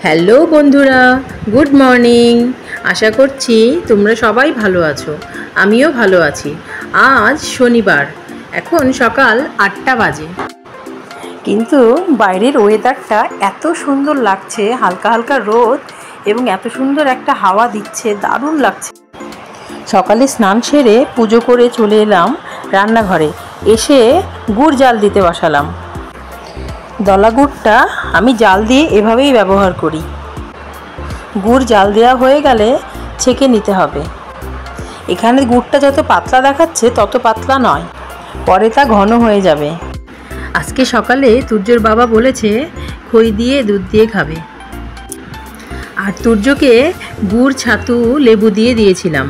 Hello বন্ধুরা, good morning. আশা করছি তোমরা সবাই ভালো আছো, আমিও ভালো আছি। আজ শনিবার, এখন সকাল 8টা বাজে, কিন্তু বাইরের ওয়েদারটা এত সুন্দর লাগছে, হালকা হালকা রোদ এবং এত সুন্দর একটা হাওয়া দিচ্ছে, দারুণ লাগছে। সকালে স্নান সেরে পুজো করে চলে এলাম রান্নাঘরে, এসে গুড় জাল দিতে বসালাম। দলা গুড়টা আমি জাল দিয়ে এভাবেই ব্যবহার করি। গুড় জাল দেওয়া হয়ে গেলে ছেঁকে নিতে হবে। এখানে গুড়টা যত পাতলা দেখাচ্ছে তত পাতলা নয়, পরে তা ঘন হয়ে যাবে। আজকে সকালে তুর্যর বাবা বলেছে খই দিয়ে দুধ দিয়ে খাবে, আর তুর্যকে গুড় ছাতু লেবু দিয়ে দিয়েছিলাম।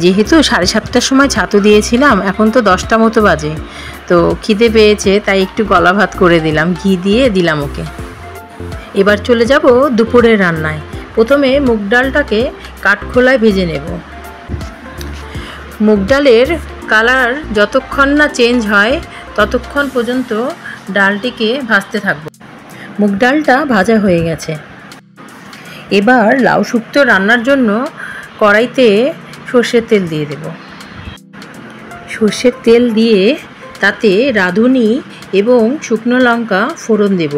যেহেতু 7:30টার সময় ছাতু দিয়েছিলাম, এখন তো 10টা মতো বাজে, তো খিদে পেয়েছে, তাই একটু গলা ভাত করে দিলাম, ঘি দিয়ে দিলাম ওকে। এবার চলে যাব দুপুরের রান্নায়। প্রথমে মুগ ডালটাকে কাঠখোলায় ভেজে নেব। মুগ ডালের কালার যতক্ষণ না চেঞ্জ হয় ততক্ষণ পর্যন্ত ডালটিকে ভাজতে থাকবো। মুগ ডালটা ভাজা হয়ে গেছে। এবার লাউ শুক্তো রান্নার জন্য কড়াইতে সর্ষের তেল দিয়ে দেব। সর্ষের তেল দিয়ে তাতে রাঁধুনি এবং শুকনো লঙ্কা ফোড়ন দেব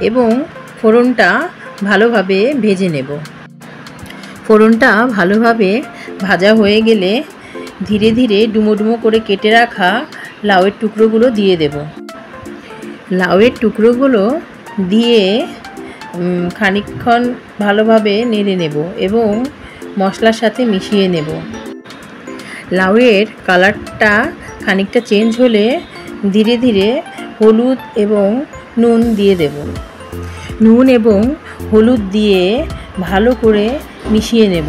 এবং ফোড়নটা ভালোভাবে ভেজে নেব। ফোড়নটা ভালোভাবে ভাজা হয়ে গেলে ধীরে ধীরে ডুমো ডুমো করে কেটে রাখা লাউয়ের টুকরোগুলো দিয়ে দেব। লাউয়ের টুকরোগুলো দিয়ে খানিকক্ষণ ভালোভাবে নেড়ে নেব এবং মশলার সাথে মিশিয়ে নেব। লাউয়ের কালারটা খানিকটা চেঞ্জ হলে ধীরে ধীরে হলুদ এবং নুন দিয়ে দেব। নুন এবং হলুদ দিয়ে ভালো করে মিশিয়ে নেব।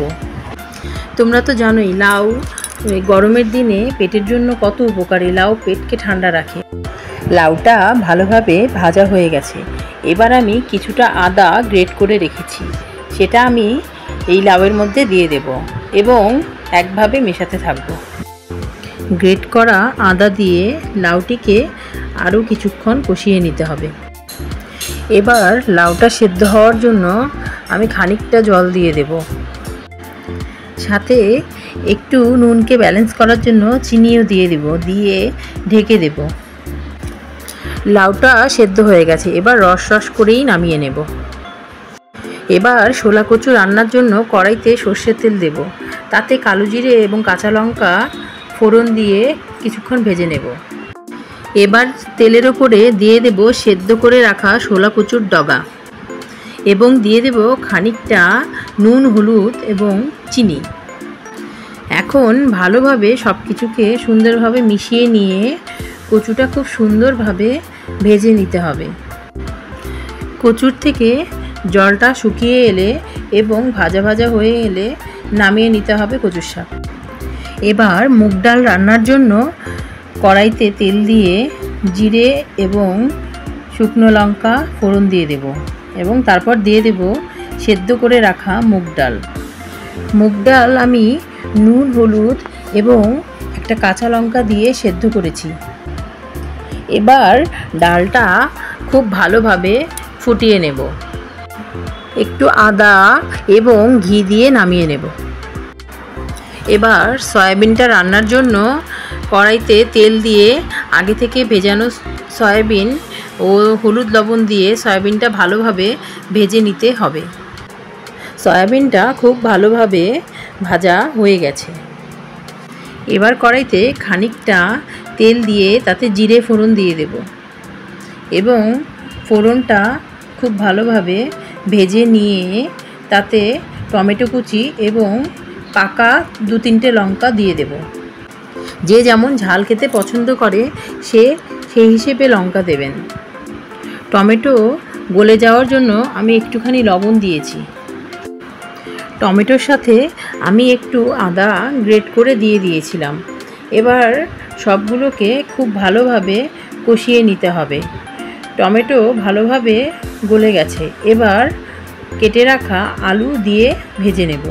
তোমরা তো জানোই লাউ গরমের দিনে পেটের জন্য কত উপকারী। লাউ পেটকে ঠান্ডা রাখে। লাউটা ভালোভাবে ভাজা হয়ে গেছে। এবার আমি কিছুটা আদা গ্রেট করে রেখেছি, সেটা আমি এই লাউয়ের মধ্যে দিয়ে দেব এবং একভাবে মেশাতে থাকব। গ্রেট করা আদা দিয়ে লাউটিকে আরও কিছুক্ষণ কষিয়ে নিতে হবে। এবার লাউটা সেদ্ধ হওয়ার জন্য আমি খানিকটা জল দিয়ে দেব, সাথে একটু নুনকে ব্যালেন্স করার জন্য চিনিও দিয়ে দেব, দিয়ে ঢেকে দেব। লাউটা সেদ্ধ হয়ে গেছে, এবার রস রস করেই নামিয়ে নেব। এবার শোলা কচু রান্নার জন্য কড়াইতে সর্ষের তেল দেব, তাতে কালো জিরে এবং কাঁচা লঙ্কা ফোড়ন দিয়ে কিছুক্ষণ ভেজে নেব। এবার তেলের ওপরে দিয়ে দেব সেদ্ধ করে রাখা শোলা কচুর ডগা এবং দিয়ে দেব খানিকটা নুন, হলুদ এবং চিনি। এখন ভালোভাবে সব কিছুকে সুন্দরভাবে মিশিয়ে নিয়ে কচুটা খুব সুন্দরভাবে ভেজে নিতে হবে। কচুর থেকে জলটা শুকিয়ে এলে এবং ভাজা ভাজা হয়ে এলে নামিয়ে নিতে হবে কচুর শাক। এবার মুগ ডাল রান্নার জন্য কড়াইতে তেল দিয়ে জিরে এবং শুকনো লঙ্কা ফোড়ন দিয়ে দেব এবং তারপর দিয়ে দেব সেদ্ধ করে রাখা মুগ ডাল। মুগ ডাল আমি নুন, হলুদ এবং একটা কাঁচা লঙ্কা দিয়ে সেদ্ধ করেছি। এবার ডালটা খুব ভালোভাবে ফুটিয়ে নেব। একটু আদা এবং ঘি দিয়ে নামিয়ে নেব। এবার সয়াবিনটা রান্নার জন্য কড়াইতে তেল দিয়ে আগে থেকে ভেজানো সয়াবিন ও হলুদ লবণ দিয়ে সয়াবিনটা ভালোভাবে ভেজে নিতে হবে। সয়াবিনটা খুব ভালোভাবে ভাজা হয়ে গেছে। এবার কড়াইতে খানিকটা তেল দিয়ে তাতে জিরে ফোড়ন দিয়ে দেব এবং ফোড়নটা খুব ভালোভাবে ভেজে নিয়ে তাতে টমেটো কুচি এবং পাকা 2-3টে লঙ্কা দিয়ে দেব। যে যেমন ঝাল খেতে পছন্দ করে সেই হিসেবে লঙ্কা দেবেন। টমেটো গলে যাওয়ার জন্য আমি একটুখানি লবণ দিয়েছি। টমেটোর সাথে আমি একটু আদা গ্রেট করে দিয়ে দিয়েছিলাম। এবার সবগুলোকে খুব ভালোভাবে কষিয়ে নিতে হবে। টমেটো ভালোভাবে গলে গেছে। এবার কেটে রাখা আলু দিয়ে ভেজে নেব।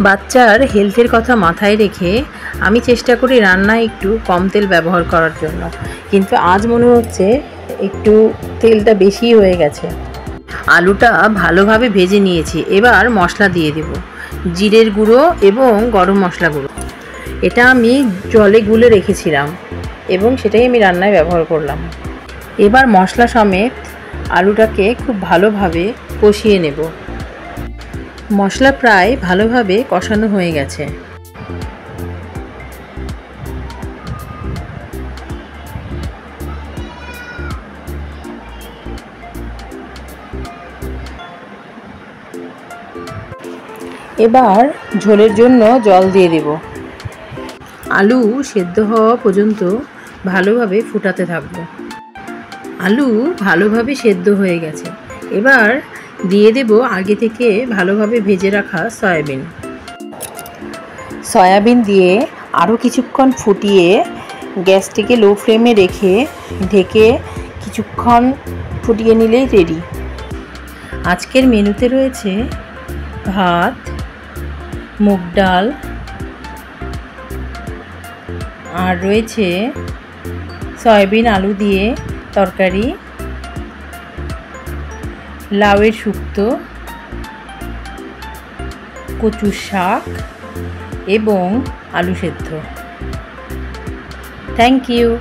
বাচ্চার হেলথের কথা মাথায় রেখে আমি চেষ্টা করি রান্নায় একটু কম তেল ব্যবহার করার জন্য, কিন্তু আজ মনে হচ্ছে একটু তেলটা বেশি হয়ে গেছে। আলুটা ভালোভাবে ভেজে নিয়েছি। এবার মশলা দিয়ে দেব, জিরের গুঁড়ো এবং গরম মশলা গুঁড়ো। এটা আমি জলে গুলে রেখেছিলাম এবং সেটাই আমি রান্নায় ব্যবহার করলাম। এবার মশলা সমেত আলুটাকে খুব ভালোভাবে কষিয়ে নেব। মশলা প্রায় ভালোভাবে কষানো হয়ে গেছে। এবার ঝোলের জন্য জল দিয়ে দেব। আলু সেদ্ধ হওয়া পর্যন্ত ভালোভাবে ফুটাতে থাকবো। আলু ভালোভাবে সেদ্ধ হয়ে গেছে। এবার দিয়ে দেব আগে থেকে ভালোভাবে ভেজে রাখা সয়াবিন। সয়াবিন দিয়ে আরও কিছুক্ষণ ফুটিয়ে গ্যাসটিকে লো ফ্লেমে রেখে ঢেকে কিছুক্ষণ ফুটিয়ে নিলেই রেডি। আজকের মেনুতে রয়েছে ভাত, মুগ ডাল, আর রয়েছে সয়াবিন আলু দিয়ে তরকারি, লাউয়ের শুক্তো, কচুর শাক এবং আলু সেদ্ধ। Thank you.